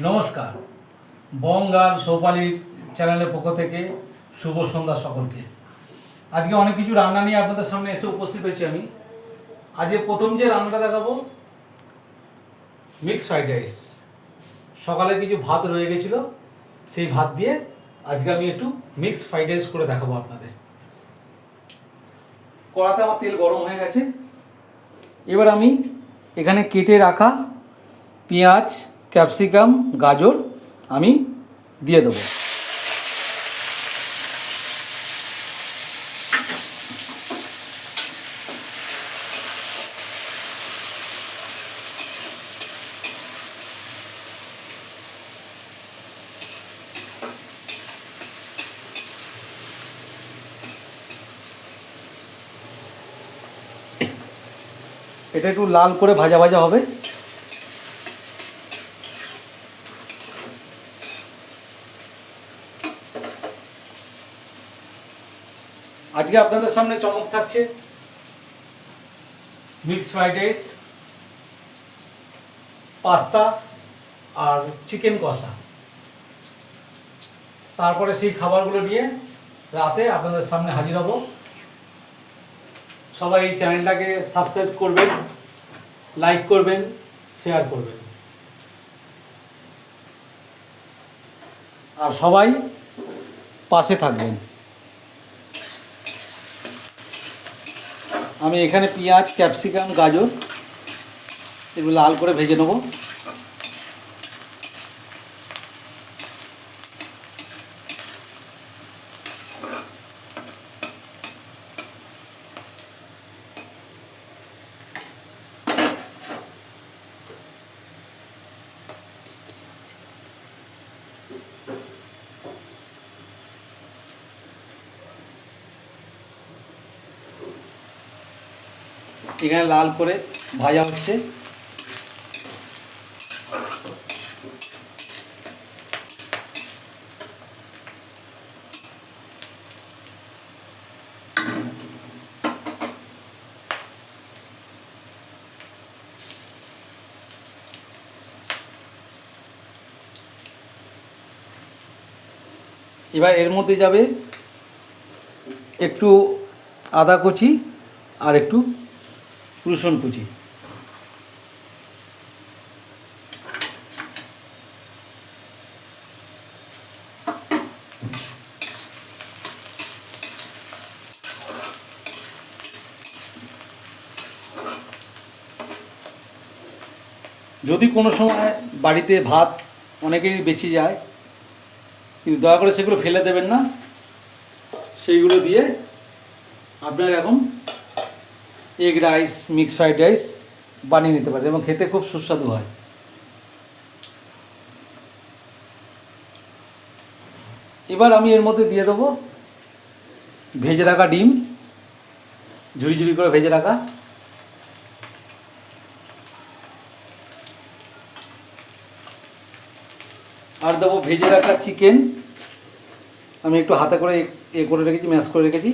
নমস্কার, বঙ্গাল সৌপালির চ্যানেলের পক্ষ থেকে শুভ সন্ধ্যা সকলকে। আজকে অনেক কিছু রান্না নিয়ে আপনাদের সামনে এসে উপস্থিত হয়েছি আমি। আজকে প্রথম যে রান্নাটা দেখাবো মিক্স ফ্রাইড রাইস। সকালে কিছু ভাত রয়ে গেছিলো, সেই ভাত দিয়ে আজকে আমি একটু মিক্স ফ্রাইড রাইস করে দেখাবো আপনাদের। কড়াতে আমার তেল গরম হয়ে গেছে। এবার আমি এখানে কেটে রাখা পেঁয়াজ, ক্যাপসিকাম, গাজর আমি দিয়ে দেবো। এটা একটু লাল করে ভাজা ভাজা হবে। আজকে আপনাদের সামনে চমক থাকছে মিক্স ফ্রাইড রাইস, পাস্তা আর চিকেন কষা। তারপরে সেই খাবারগুলো নিয়ে রাতে আপনাদের সামনে হাজির হব। সবাই এই চ্যানেলটাকে সাবস্ক্রাইব করবেন, লাইক করবেন, শেয়ার করবেন, আর সবাই পাশে থাকবেন। আমি এখানে পেঁয়াজ, ক্যাপসিকাম, গাজর এগুলো লাল করে ভেজে নেব। এখানে লাল করে ভাজা হচ্ছে। এবার এর মধ্যে যাবে একটু আদা কুচি আর একটু রসুন কুচি। যদি কোনো সময় বাড়িতে ভাত অনেকেরই বেঁচে যায়, কিন্তু দয়া করে সেগুলো ফেলে দেবেন না। সেইগুলো দিয়ে আপনার এখন egg rice, mix fried rice বানিয়ে নিতে পারেন এবং খেতে খুব সুস্বাদু হয়। এবার আমি এর মধ্যে দিয়ে দেবো ভেজে রাখা ডিম, ঝুড়ি ঝুড়ি করে ভেজে রাখা। আর দেবো ভেজে রাখা চিকেন। আমি একটু হাতে করে করে রেখেছি, ম্যাশ করে রেখেছি।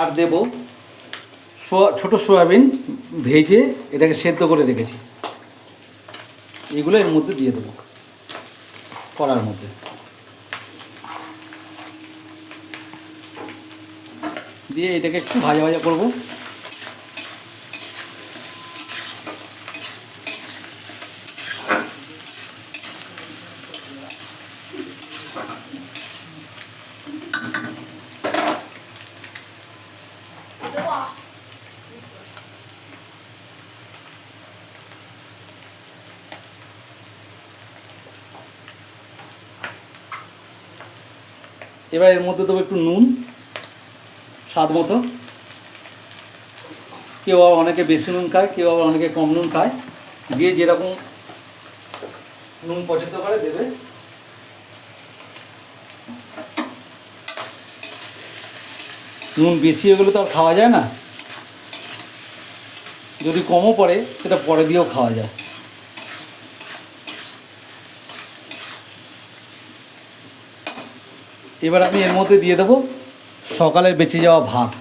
আর দেব ছোট সয়াবিন ভেজে এটাকে সেদ্ধ করে রেখেছি, এগুলো এর মধ্যে দিয়ে দেবো কড়ার মধ্যে। দিয়ে এটাকে একটু ভাজা ভাজা করবো। এবার এর মধ্যে দেবো একটু নুন স্বাদ মতো। কেউ আবার অনেকে বেশি নুন খায়, কেউ আবার অনেকে কম নুন খায়। যে যেরকম নুন পছন্দ করে দেবে। নুন বেশি হয়ে গেলে তো আর খাওয়া যায় না, যদি কমও পড়ে সেটা পরে দিয়েও খাওয়া যায়। এবার আমি এর মধ্যে দিয়ে দেবো সকালের বেঁচে যাওয়া ভাত।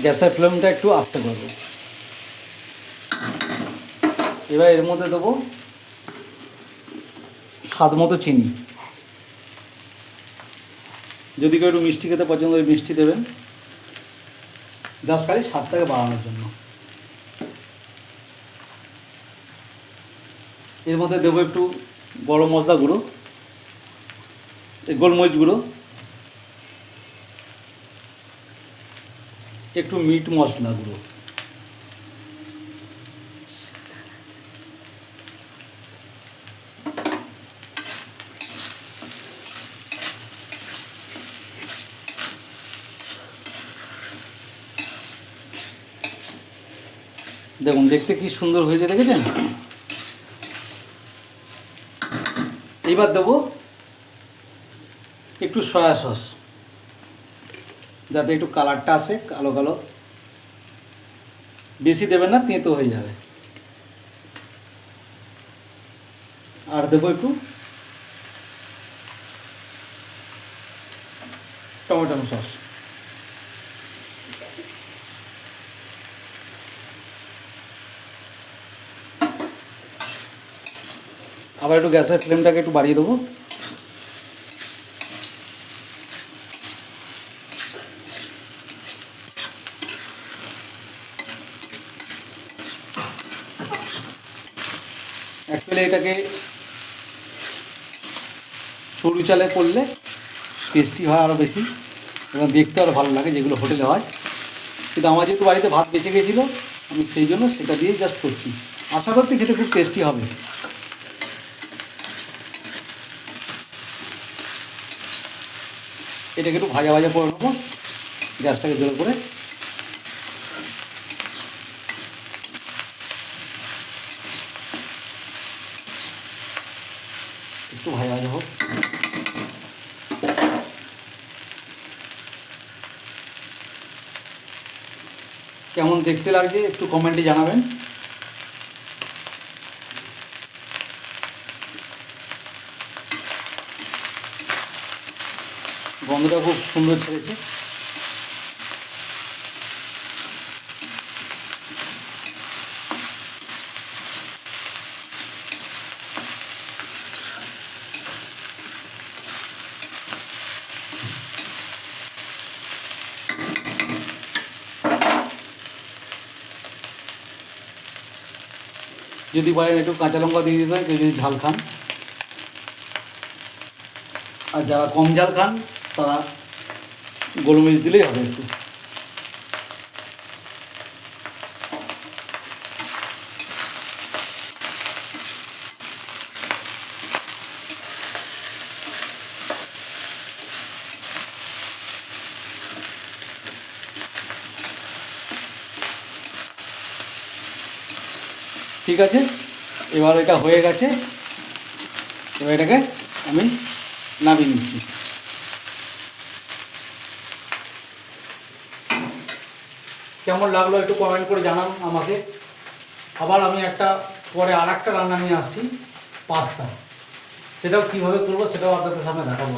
গ্যাসের ফ্লেমটা একটু আস্তে করব। এবার এর মধ্যে দেবো স্বাদ মতো চিনি। যদি কেউ একটু মিষ্টি খেতে পছন্দ করে মিষ্টি দেবেন, জাস্ট খালি স্বাদটাকে বাড়ানোর জন্য। এর মধ্যে দেবো একটু গরম মশলা গুঁড়ো, গোলমরিচ গুঁড়ো, একটু মিট মশলা গুঁড়ো, দেখুন দেখতে কি সুন্দর হয়েছে, দেখেছেন? এইবার দেবো একটু সয়া সস, যাতে একটু কালারটা আসে কালো কালো। বেশি দেবেন না, তেঁতো হয়ে যাবে। আর দেবো একটু টমেটো সস। আবার একটু গ্যাসের ফ্লেমটাকে একটু বাড়িয়ে দেবো। অ্যাকচুয়ালি এটাকে সরু চালে করলে টেস্টি হয় আরও বেশি এবং দেখতে আরও ভালো লাগে, যেগুলো হোটেলে হয়। কিন্তু আমার যেহেতু বাড়িতে ভাত বেঁচে গেছিলো, আমি সেই জন্য সেটা দিয়েই জাস্ট করছি। আশা করতে খেতে খুব টেস্টি হবে। এটাকে একটু ভাজা ভাজা করে নেবো, গ্যাসটাকে জোর করে। একটু ভাজা ভাজা হোক। কেমন দেখতে লাগছে একটু কমেন্টে জানাবেন। গন্ধটা খুব সুন্দর ছেড়েছে। যদি পারেন একটু কাঁচা লঙ্কা দিয়ে দিতে হয়, কেউ যদি ঝাল খান। আর যারা কম ঝাল খান তারা গোলমরিচ দিলেই হবে একটু। ঠিক আছে, এবার এটা হয়ে গেছে। এবার এটাকে আমি নামিয়ে নিচ্ছি। কেমন লাগলো একটু কমেন্ট করে জানান আমাকে। আবার আমি পরে আর একটা রান্না নিয়ে আসছি, পাস্তা। সেটাও কীভাবে করবো সেটাও আপনাদের সামনে দেখাবো।